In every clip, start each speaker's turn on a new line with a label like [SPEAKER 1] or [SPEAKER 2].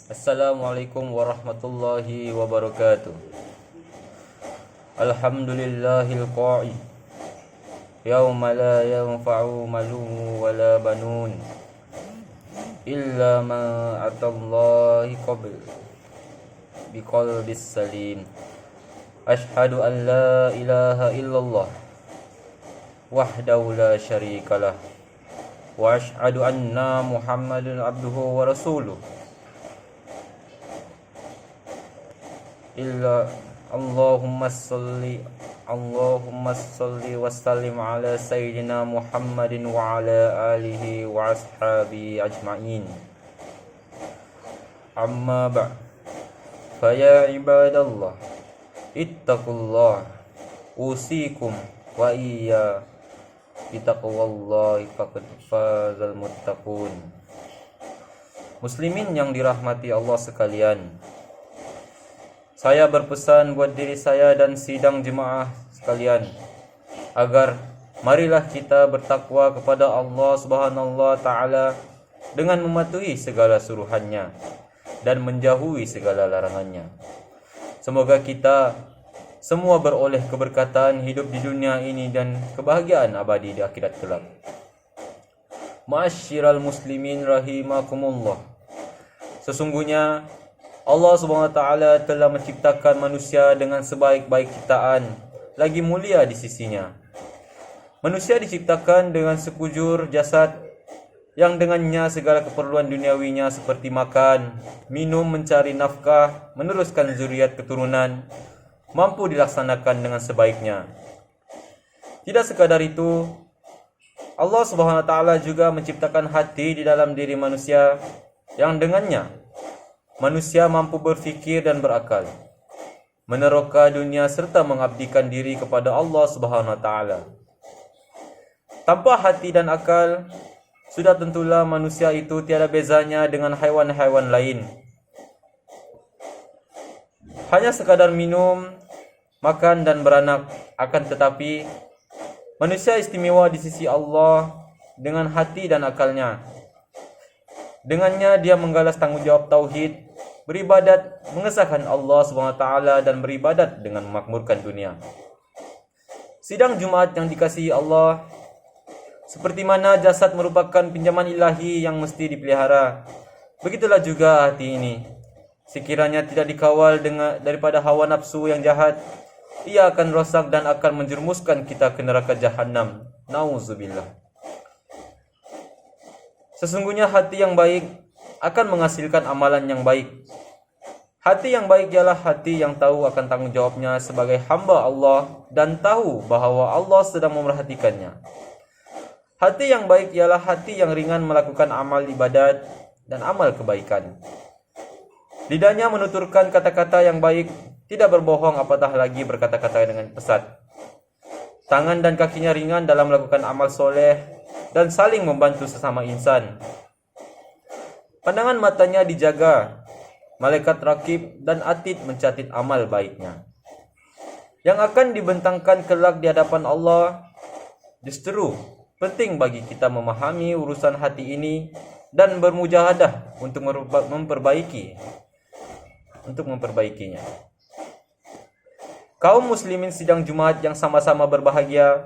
[SPEAKER 1] Assalamualaikum warahmatullahi wabarakatuh. Alhamdulillahil qa'id yauma la yanfa'u malun wala banun illa ma atallahi biqalbis salim. Ashhadu an la ilaha illallah wahdahu la syarikalah wa ashhadu anna Muhammadan abduhu wa rasuluh. Allahumma salli wa sallim ala sayyidina Muhammadin wa ala alihi wa ashabi ajma'in. Amma ba'd, fa ya ibadallah ittaqullah usikum wa iyya bitaqwallahi faqad fazal muttaqun. Muslimin yang dirahmati Allah sekalian, saya berpesan buat diri saya dan sidang jemaah sekalian agar marilah kita bertakwa kepada Allah Subhanahu wa taala dengan mematuhi segala suruhannya dan menjauhi segala larangannya. Semoga kita semua beroleh keberkatan hidup di dunia ini dan kebahagiaan abadi di akhirat kelak. Ma'asyiral muslimin rahimakumullah. Sesungguhnya Allah Subhanahu wa taala telah menciptakan manusia dengan sebaik-baik ciptaan, lagi mulia di sisinya. Manusia diciptakan dengan sekujur jasad yang dengannya segala keperluan duniawinya seperti makan, minum, mencari nafkah, meneruskan zuriat keturunan mampu dilaksanakan dengan sebaiknya. Tidak sekadar itu, Allah Subhanahu wa taala juga menciptakan hati di dalam diri manusia yang dengannya manusia mampu berfikir dan berakal, meneroka dunia serta mengabdikan diri kepada Allah Subhanahu wa taala. Tanpa hati dan akal, sudah tentulah manusia itu tiada bezanya dengan haiwan-haiwan lain. Hanya sekadar minum, makan dan beranak, akan tetapi manusia istimewa di sisi Allah dengan hati dan akalnya. Dengannya dia menggalas tanggungjawab tauhid, beribadat, mengesahkan Allah SWT dan beribadat dengan memakmurkan dunia. Sidang Jumat yang dikasihi Allah, seperti mana jasad merupakan pinjaman ilahi yang mesti dipelihara, begitulah juga hati ini. Sekiranya tidak dikawal daripada hawa nafsu yang jahat, ia akan rosak dan akan menjerumuskan kita ke neraka jahanam. Nauzubillah. Sesungguhnya hati yang baik akan menghasilkan amalan yang baik. Hati yang baik ialah hati yang tahu akan tanggung jawabnya sebagai hamba Allah dan tahu bahawa Allah sedang memerhatikannya. Hati yang baik ialah hati yang ringan melakukan amal ibadat dan amal kebaikan. Lidahnya menuturkan kata-kata yang baik, tidak berbohong apatah lagi berkata-kata dengan pesat. Tangan dan kakinya ringan dalam melakukan amal soleh dan saling membantu sesama insan. Pandangan matanya dijaga, malaikat rakib dan atid mencatat amal baiknya yang akan dibentangkan kelak di hadapan Allah. Justru penting bagi kita memahami urusan hati ini dan bermujahadah untuk memperbaikinya. Kaum muslimin sidang Jumat yang sama-sama berbahagia,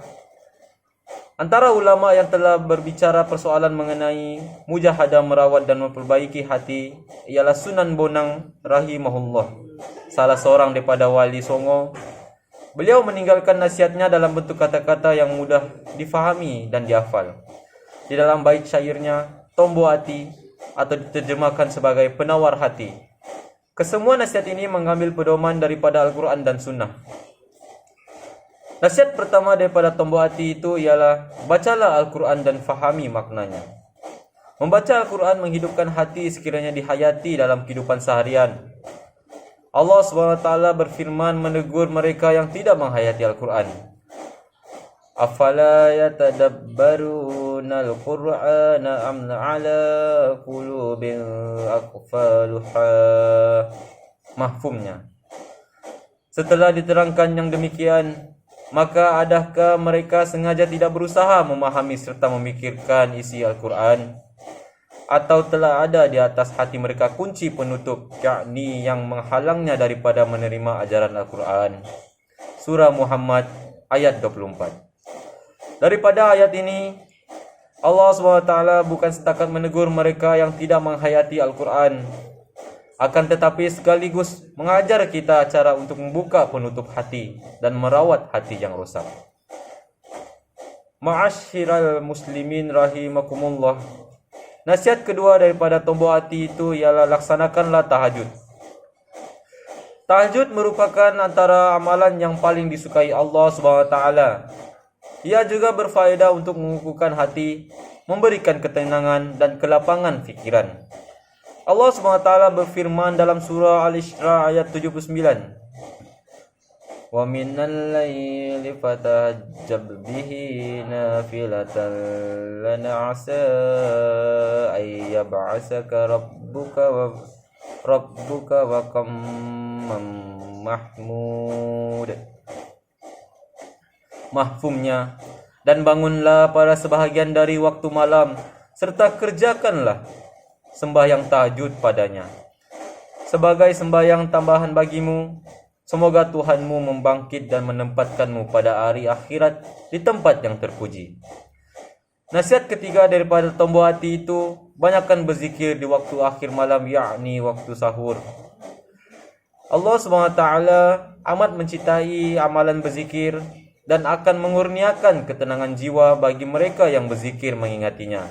[SPEAKER 1] antara ulama yang telah berbicara persoalan mengenai mujahadah merawat dan memperbaiki hati ialah Sunan Bonang rahimahullah, salah seorang daripada wali Songo. Beliau meninggalkan nasihatnya dalam bentuk kata-kata yang mudah difahami dan dihafal. Di dalam bait syairnya, Tombo Hati, atau diterjemahkan sebagai penawar hati. Kesemua nasihat ini mengambil pedoman daripada Al-Quran dan Sunnah. Nasihat pertama daripada Tombo Hati itu ialah bacalah Al-Quran dan fahami maknanya. Membaca Al-Quran menghidupkan hati sekiranya dihayati dalam kehidupan seharian. Allah SWT berfirman menegur mereka yang tidak menghayati Al-Quran. Afala yatadabbaruna al-Qur'ana am ala qulubin aqfaluha. Mahfumnya, setelah diterangkan yang demikian, maka adakah mereka sengaja tidak berusaha memahami serta memikirkan isi Al-Quran? atau telah ada di atas hati mereka kunci penutup, yakni yang menghalangnya daripada menerima ajaran Al-Quran. Surah Muhammad ayat 24. Daripada ayat ini, Allah SWT bukan setakat menegur mereka yang tidak menghayati Al-Quran, akan tetapi sekaligus mengajar kita cara untuk membuka penutup hati dan merawat hati yang rosak. Ma'asyiral muslimin rahimakumullah. Nasihat kedua daripada tombol hati itu ialah laksanakanlah tahajud. Tahajud merupakan antara amalan yang paling disukai Allah SWT. Ia juga berfaedah untuk mengukuhkan hati, memberikan ketenangan dan kelapangan fikiran. Allah SWT berfirman dalam surah Al-Isra ayat 79. Wa minal laili fatahajjab bihi nafilatan lana asa ay yab'asaka rabbuka wa kam mahmud. Mahfumnya, dan bangunlah pada sebahagian dari waktu malam, serta kerjakanlah sembahyang tahajud padanya sebagai sembahyang tambahan bagimu. Semoga Tuhanmu membangkit dan menempatkanmu pada hari akhirat di tempat yang terpuji. Nasihat ketiga daripada tombol hati itu, banyakkan berzikir di waktu akhir malam, yakni waktu sahur. Allah SWT amat mencintai amalan berzikir dan akan mengurniakan ketenangan jiwa bagi mereka yang berzikir mengingatinya.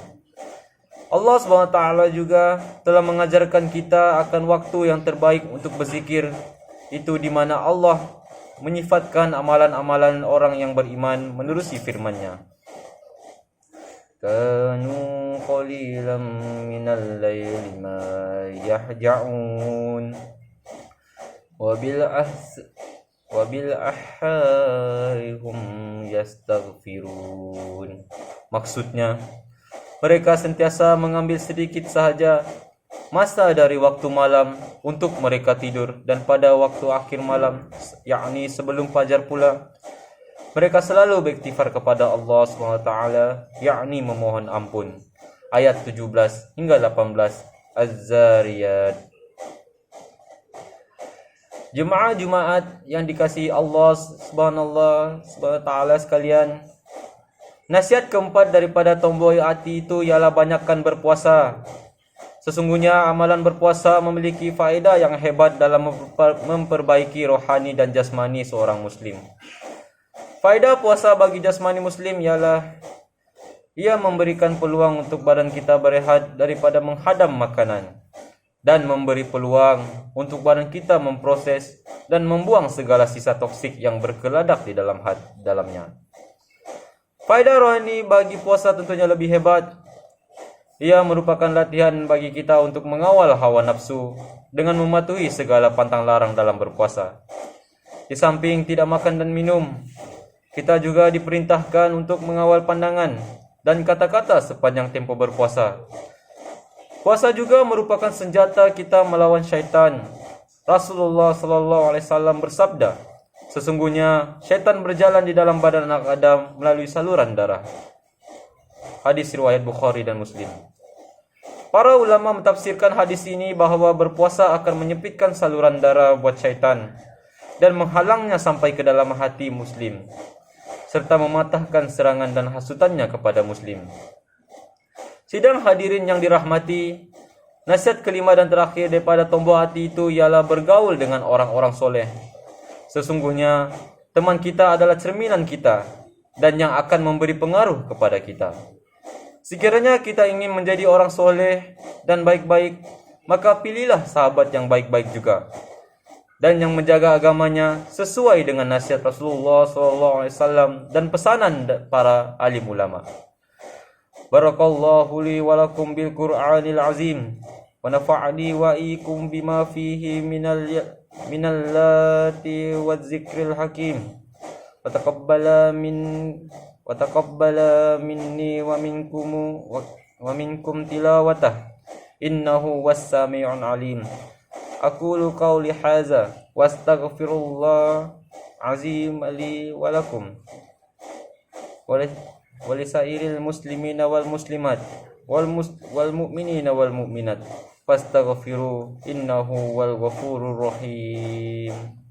[SPEAKER 1] Allah SWT juga telah mengajarkan kita akan waktu yang terbaik untuk berzikir, itu di mana Allah menyifatkan amalan-amalan orang yang beriman menerusi firman-Nya. Kanu qalilan minal laili ma yahja'un wa bil ahari hum yastaghfirun. Maksudnya, mereka sentiasa mengambil sedikit sahaja masa dari waktu malam untuk mereka tidur, dan pada waktu akhir malam, yakni sebelum fajar pula, mereka selalu beristighfar kepada Allah SWT, yakni memohon ampun. Ayat 17 hingga 18 Az-Zariyat. Jemaah Jumaat yang dikasihi Allah SWT sekalian, nasihat keempat daripada tombol hati itu ialah banyakkan berpuasa. Sesungguhnya amalan berpuasa memiliki faedah yang hebat dalam memperbaiki rohani dan jasmani seorang muslim. Faedah puasa bagi jasmani muslim ialah ia memberikan peluang untuk badan kita berehat daripada menghadam makanan, dan memberi peluang untuk badan kita memproses dan membuang segala sisa toksik yang berkeladak di dalamnya. Faedah rohani bagi puasa tentunya lebih hebat. Ia merupakan latihan bagi kita untuk mengawal hawa nafsu dengan mematuhi segala pantang larang dalam berpuasa. Di samping tidak makan dan minum, kita juga diperintahkan untuk mengawal pandangan dan kata-kata sepanjang tempo berpuasa. Puasa juga merupakan senjata kita melawan syaitan. Rasulullah SAW bersabda, sesungguhnya syaitan berjalan di dalam badan anak Adam melalui saluran darah. Hadis riwayat Bukhari dan Muslim. Para ulama mentafsirkan hadis ini bahawa berpuasa akan menyempitkan saluran darah buat syaitan dan menghalangnya sampai ke dalam hati muslim, serta mematahkan serangan dan hasutannya kepada muslim. Sidang hadirin yang dirahmati, nasihat kelima dan terakhir daripada tombol hati itu ialah bergaul dengan orang-orang soleh. Sesungguhnya teman kita adalah cerminan kita dan yang akan memberi pengaruh kepada kita. Sekiranya kita ingin menjadi orang soleh dan baik-baik, maka pilihlah sahabat yang baik-baik juga dan yang menjaga agamanya sesuai dengan nasihat Rasulullah SAW dan pesanan para alim ulama. Barakallahu li wa lakum bil Qur'anil azim wa nafa'ani wa ikum bima fihi minal lati wa zikril hakim wa taqabbala minni wa minkum tilawatah innahu was-sami'un alim. Aqulu qawli hadza wa astaghfirullah azim li wa lakum wa lisairil muslimina wal muslimat wal mu'minina wal mu'minat fastaghfiru innahu wal ghafurur rahim.